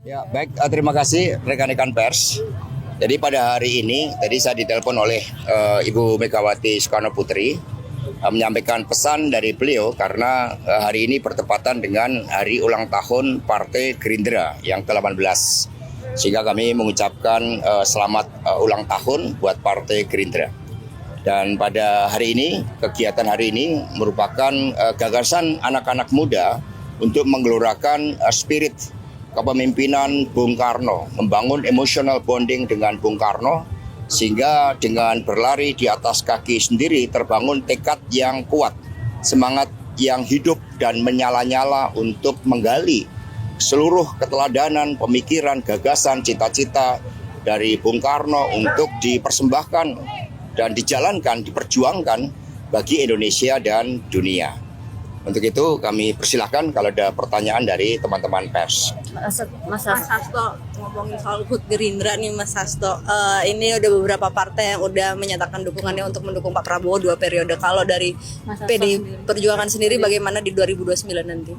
Ya, baik, terima kasih rekan-rekan pers. Jadi pada hari ini, tadi saya ditelepon oleh Ibu Megawati Soekarno Putri menyampaikan pesan dari beliau karena hari ini bertepatan dengan hari ulang tahun Partai Gerindra yang ke-18. Sehingga kami mengucapkan selamat ulang tahun buat Partai Gerindra. Dan pada hari ini, kegiatan hari ini merupakan gagasan anak-anak muda untuk menggelorakan spirit kepemimpinan Bung Karno, membangun emotional bonding dengan Bung Karno, sehingga dengan berlari di atas kaki sendiri terbangun tekad yang kuat, semangat yang hidup dan menyala-nyala untuk menggali seluruh keteladanan, pemikiran, gagasan, cita-cita dari Bung Karno untuk dipersembahkan dan dijalankan, diperjuangkan bagi Indonesia dan dunia. Untuk itu kami persilahkan kalau ada pertanyaan dari teman-teman pers. Mas Hasto, ngomongin soal HUT Gerindra nih Mas Hasto, ini udah beberapa partai yang udah menyatakan dukungannya untuk mendukung Pak Prabowo 2 periode. Kalau dari PDI Perjuangan sendiri bagaimana di 2029 nanti?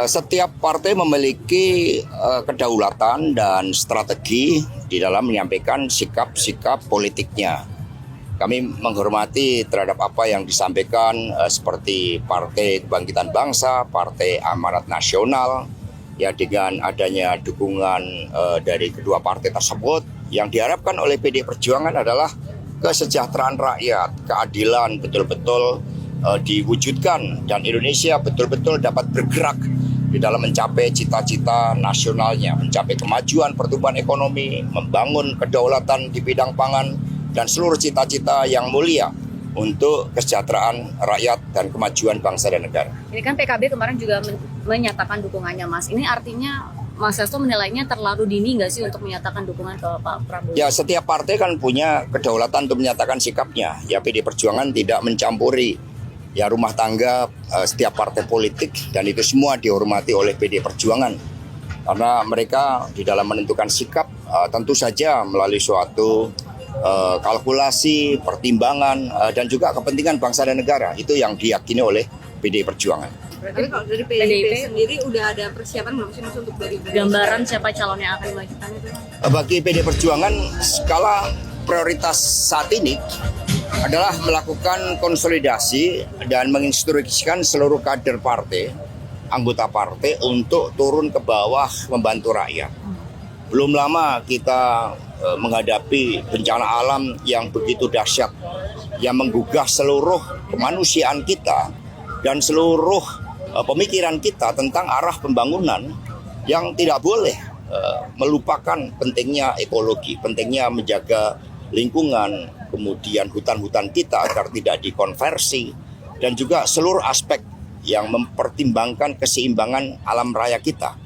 Setiap partai memiliki kedaulatan dan strategi di dalam menyampaikan sikap-sikap politiknya. Kami menghormati terhadap apa yang disampaikan seperti Partai Kebangkitan Bangsa, Partai Amanat Nasional, ya dengan adanya dukungan dari kedua partai tersebut, yang diharapkan oleh PDI Perjuangan adalah kesejahteraan rakyat, keadilan betul-betul diwujudkan dan Indonesia betul-betul dapat bergerak di dalam mencapai cita-cita nasionalnya, mencapai kemajuan pertumbuhan ekonomi, membangun kedaulatan di bidang pangan, dan seluruh cita-cita yang mulia untuk kesejahteraan rakyat dan kemajuan bangsa dan negara. Ini kan PKB kemarin juga menyatakan dukungannya, Mas. Ini artinya Mas Hasto menilainya terlalu dini nggak sih untuk menyatakan dukungan ke Pak Prabowo? Ya, setiap partai kan punya kedaulatan untuk menyatakan sikapnya. Ya, PDI Perjuangan tidak mencampuri ya rumah tangga setiap partai politik, dan itu semua dihormati oleh PDI Perjuangan. Karena mereka di dalam menentukan sikap tentu saja melalui suatu kalkulasi, pertimbangan, dan juga kepentingan bangsa dan negara. Itu yang diyakini oleh PDI Perjuangan. Berarti kalau dari PDIP sendiri udah ada persiapan belum sih Mas untuk dari gambaran siapa calon yang akan dimajukan itu? Bagi PDI Perjuangan, skala prioritas saat ini adalah melakukan konsolidasi dan menginstruksikan seluruh kader partai, anggota partai untuk turun ke bawah membantu rakyat. Belum lama kita menghadapi bencana alam yang begitu dahsyat, yang menggugah seluruh kemanusiaan kita dan seluruh pemikiran kita tentang arah pembangunan, yang tidak boleh melupakan pentingnya ekologi, pentingnya menjaga lingkungan, kemudian hutan-hutan kita agar tidak dikonversi, dan juga seluruh aspek yang mempertimbangkan keseimbangan alam raya kita.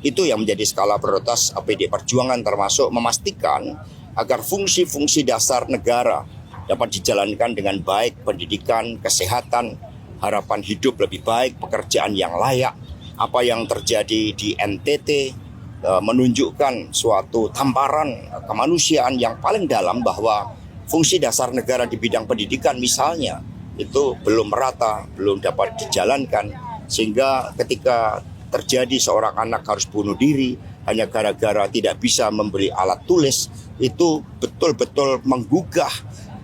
Itu yang menjadi skala prioritas PDI Perjuangan, termasuk memastikan agar fungsi-fungsi dasar negara dapat dijalankan dengan baik, pendidikan, kesehatan, harapan hidup lebih baik, pekerjaan yang layak. Apa yang terjadi di NTT menunjukkan suatu tamparan kemanusiaan yang paling dalam bahwa fungsi dasar negara di bidang pendidikan misalnya itu belum merata, belum dapat dijalankan, sehingga ketika terjadi seorang anak harus bunuh diri hanya gara-gara tidak bisa membeli alat tulis, itu betul-betul menggugah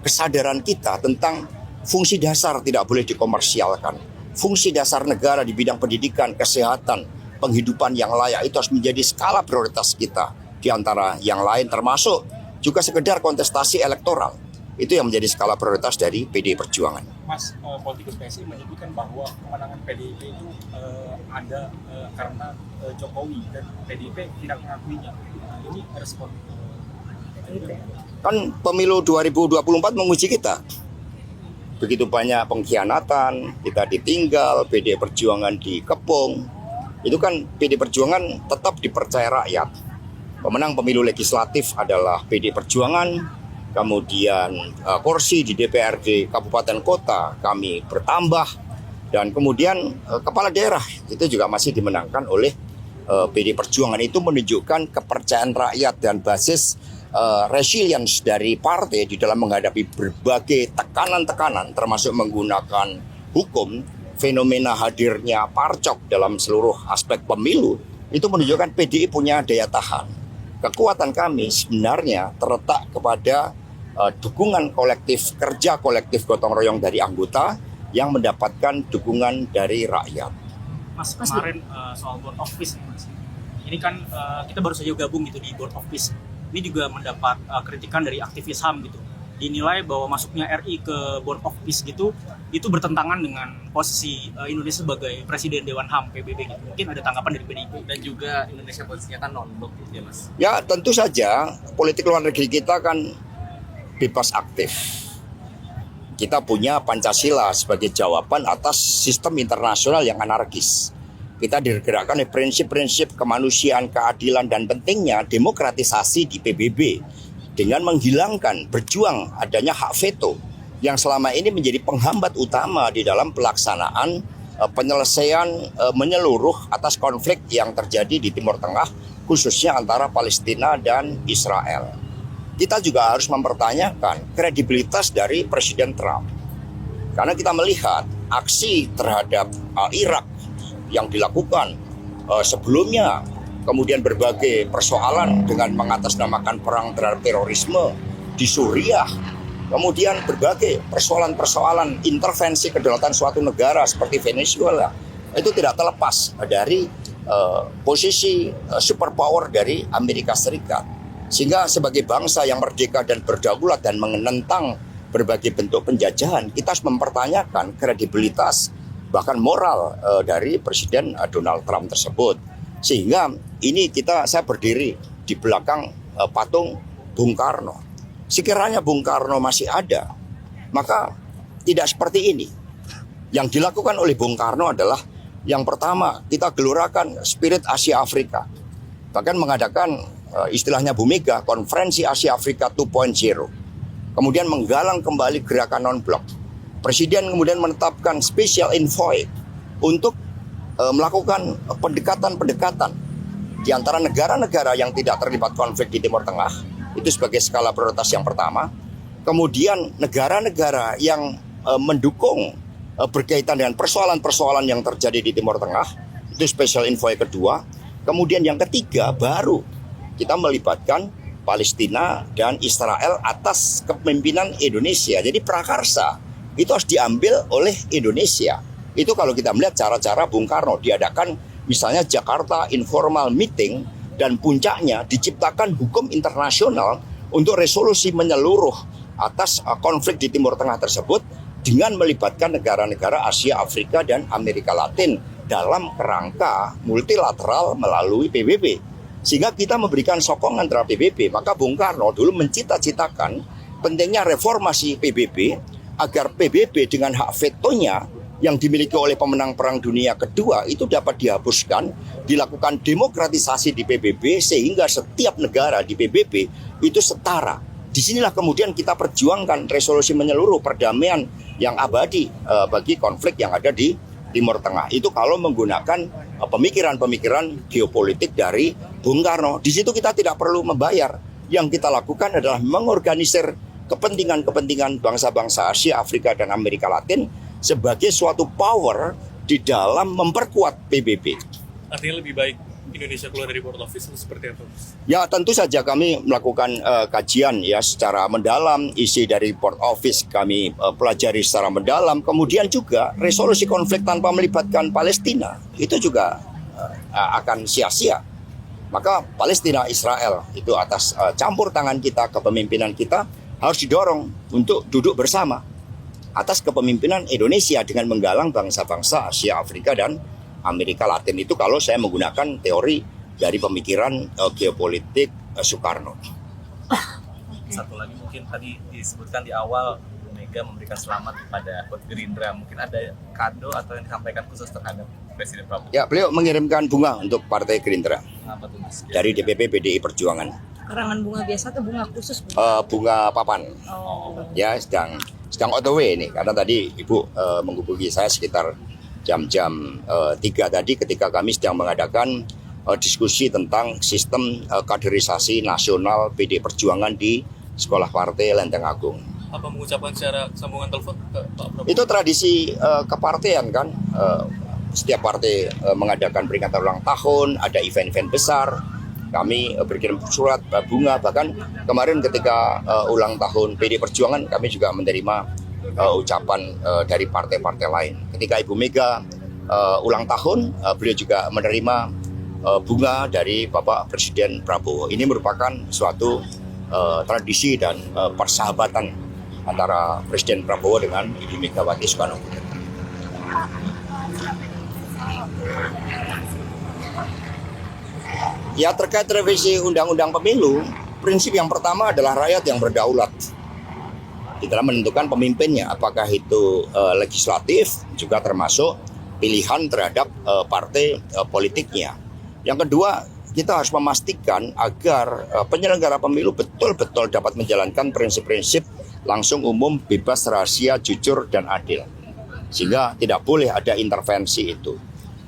kesadaran kita tentang fungsi dasar tidak boleh dikomersialkan. Fungsi dasar negara di bidang pendidikan, kesehatan, penghidupan yang layak itu harus menjadi skala prioritas kita. Di antara yang lain termasuk juga sekedar kontestasi elektoral. Itu yang menjadi skala prioritas dari PDI Perjuangan. Mas, politikus PSI menyebutkan bahwa kemenangan PDIP itu ada karena Jokowi, dan PDIP tidak mengakuinya. Ini respon kan pemilu 2024 menguji kita. Begitu banyak pengkhianatan, kita ditinggal, PDI Perjuangan dikepung. Itu kan PDI Perjuangan tetap dipercaya rakyat. Pemenang pemilu legislatif adalah PDI Perjuangan. Kemudian kursi di DPRD kabupaten kota kami bertambah, dan kemudian kepala daerah itu juga masih dimenangkan oleh PDI Perjuangan. Itu menunjukkan kepercayaan rakyat dan basis resilience dari partai di dalam menghadapi berbagai tekanan-tekanan, termasuk menggunakan hukum. Fenomena hadirnya parcok dalam seluruh aspek pemilu itu menunjukkan PDI punya daya tahan. Kekuatan kami sebenarnya terletak kepada dukungan kolektif, kerja kolektif gotong royong dari anggota yang mendapatkan dukungan dari rakyat. Mas, kemarin soal board of peace nih, Mas. Ini kan kita baru saja gabung gitu di board of peace. Ini juga mendapat kritikan dari aktivis HAM gitu. Dinilai bahwa masuknya RI ke board of peace gitu itu bertentangan dengan posisi Indonesia sebagai presiden Dewan HAM PBB gitu. Mungkin ada tanggapan dari PDIP. Dan juga Indonesia posisinya kan non-blok gitu ya Mas. Ya tentu saja politik luar negeri kita kan bebas aktif. Kita punya Pancasila sebagai jawaban atas sistem internasional yang anarkis. Kita digerakkan oleh prinsip-prinsip kemanusiaan, keadilan, dan pentingnya demokratisasi di PBB dengan menghilangkan, berjuang adanya hak veto yang selama ini menjadi penghambat utama di dalam pelaksanaan penyelesaian menyeluruh atas konflik yang terjadi di Timur Tengah, khususnya antara Palestina dan Israel. Kita juga harus mempertanyakan kredibilitas dari Presiden Trump. Karena kita melihat aksi terhadap Irak yang dilakukan sebelumnya, kemudian berbagai persoalan dengan mengatasnamakan perang terhadap terorisme di Suriah, kemudian berbagai persoalan-persoalan intervensi kedaulatan suatu negara seperti Venezuela, itu tidak terlepas dari posisi superpower dari Amerika Serikat. Sehingga sebagai bangsa yang merdeka dan berdaulat dan menentang berbagai bentuk penjajahan, kita harus mempertanyakan kredibilitas bahkan moral dari Presiden Donald Trump tersebut. Sehingga ini saya berdiri di belakang patung Bung Karno. Sekiranya Bung Karno masih ada, maka tidak seperti ini. Yang dilakukan oleh Bung Karno adalah yang pertama, kita gelorakan spirit Asia Afrika. Bahkan mengadakan istilahnya Bu Mega, Konferensi Asia Afrika 2.0. Kemudian menggalang kembali gerakan non-blok. Presiden kemudian menetapkan special envoy untuk melakukan pendekatan-pendekatan di antara negara-negara yang tidak terlibat konflik di Timur Tengah. Itu sebagai skala prioritas yang pertama. Kemudian negara-negara yang mendukung berkaitan dengan persoalan-persoalan yang terjadi di Timur Tengah. Itu special envoy kedua. Kemudian yang ketiga baru kita melibatkan Palestina dan Israel atas kepemimpinan Indonesia. Jadi prakarsa itu harus diambil oleh Indonesia. Itu kalau kita melihat cara-cara Bung Karno diadakan misalnya Jakarta Informal Meeting dan puncaknya diciptakan hukum internasional untuk resolusi menyeluruh atas konflik di Timur Tengah tersebut dengan melibatkan negara-negara Asia, Afrika, dan Amerika Latin dalam kerangka multilateral melalui PBB. Sehingga kita memberikan sokongan terhadap PBB. Maka Bung Karno dulu mencita-citakan pentingnya reformasi PBB agar PBB dengan hak vetonya yang dimiliki oleh pemenang Perang Dunia Kedua itu dapat dihapuskan, dilakukan demokratisasi di PBB sehingga setiap negara di PBB itu setara. Disinilah kemudian kita perjuangkan resolusi menyeluruh perdamaian yang abadi bagi konflik yang ada di Timur Tengah. Itu kalau menggunakan pemikiran-pemikiran geopolitik dari Bung Karno. Di situ kita tidak perlu membayar. Yang kita lakukan adalah mengorganisir kepentingan-kepentingan bangsa-bangsa Asia, Afrika, dan Amerika Latin sebagai suatu power di dalam memperkuat PBB. Artinya lebih baik Indonesia keluar dari board of peace seperti apa? Ya tentu saja kami melakukan kajian ya secara mendalam, isi dari board office kami pelajari secara mendalam, kemudian juga resolusi konflik tanpa melibatkan Palestina itu juga akan sia-sia. Maka Palestina Israel itu atas campur tangan kita, kepemimpinan kita harus didorong untuk duduk bersama atas kepemimpinan Indonesia dengan menggalang bangsa-bangsa Asia, Afrika, dan Amerika Latin. Itu kalau saya menggunakan teori dari pemikiran geopolitik Soekarno. Satu lagi mungkin tadi disebutkan di awal Bu Mega memberikan selamat kepada Gerindra. Mungkin ada kado atau yang disampaikan khusus terhadap Presiden Prabowo? Ya, beliau mengirimkan bunga untuk Partai Gerindra Apa tuh, Mas? dari DPP PDI Perjuangan. Karangan bunga biasa atau bunga khusus? Bunga papan. Ya, sedang on the way ini karena tadi Ibu menghubungi saya sekitar jam-jam 3 tadi ketika kami sedang mengadakan diskusi tentang sistem kaderisasi nasional PDI Perjuangan di Sekolah Partai Lenteng Agung. Apa mengucapkan secara sambungan telepon ke Pak Prabowo? Itu tradisi kepartean kan. setiap partai mengadakan peringatan ulang tahun, ada event-event besar, kami berkirim surat bunga. Bahkan kemarin ketika ulang tahun PD Perjuangan, kami juga menerima ucapan dari partai-partai lain. Ketika Ibu Mega ulang tahun, beliau juga menerima bunga dari Bapak Presiden Prabowo. Ini merupakan suatu tradisi dan persahabatan antara Presiden Prabowo dengan Ibu Megawati Soekarno Putri. Ya, terkait revisi Undang-Undang Pemilu, prinsip yang pertama adalah rakyat yang berdaulat di dalam menentukan pemimpinnya, apakah itu legislatif, juga termasuk pilihan terhadap partai politiknya. Yang kedua, kita harus memastikan agar penyelenggara pemilu betul-betul dapat menjalankan prinsip-prinsip langsung, umum, bebas, rahasia, jujur, dan adil. Sehingga tidak boleh ada intervensi itu.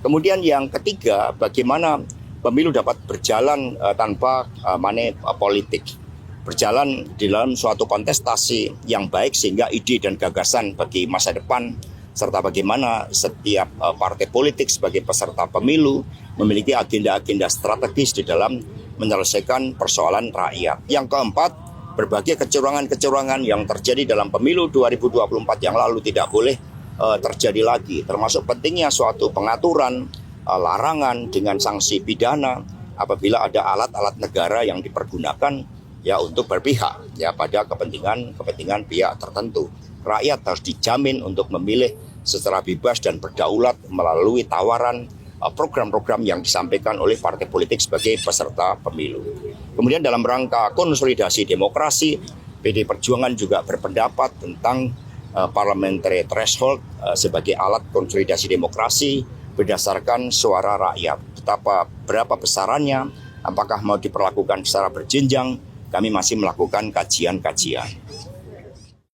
Kemudian yang ketiga, bagaimana pemilu dapat berjalan tanpa money politik. Berjalan di dalam suatu kontestasi yang baik sehingga ide dan gagasan bagi masa depan, serta bagaimana setiap partai politik sebagai peserta pemilu memiliki agenda-agenda strategis di dalam menyelesaikan persoalan rakyat. Yang keempat, berbagai kecurangan-kecurangan yang terjadi dalam pemilu 2024 yang lalu tidak boleh terjadi lagi, termasuk pentingnya suatu pengaturan, larangan dengan sanksi pidana apabila ada alat-alat negara yang dipergunakan ya untuk berpihak ya pada kepentingan pihak tertentu. Rakyat harus dijamin untuk memilih secara bebas dan berdaulat melalui tawaran program-program yang disampaikan oleh partai politik sebagai peserta pemilu. Kemudian dalam rangka konsolidasi demokrasi, PD Perjuangan juga berpendapat tentang parliamentary threshold sebagai alat konsolidasi demokrasi berdasarkan suara rakyat. Berapa besarannya, apakah mau diperlakukan secara berjenjang, kami masih melakukan kajian-kajian.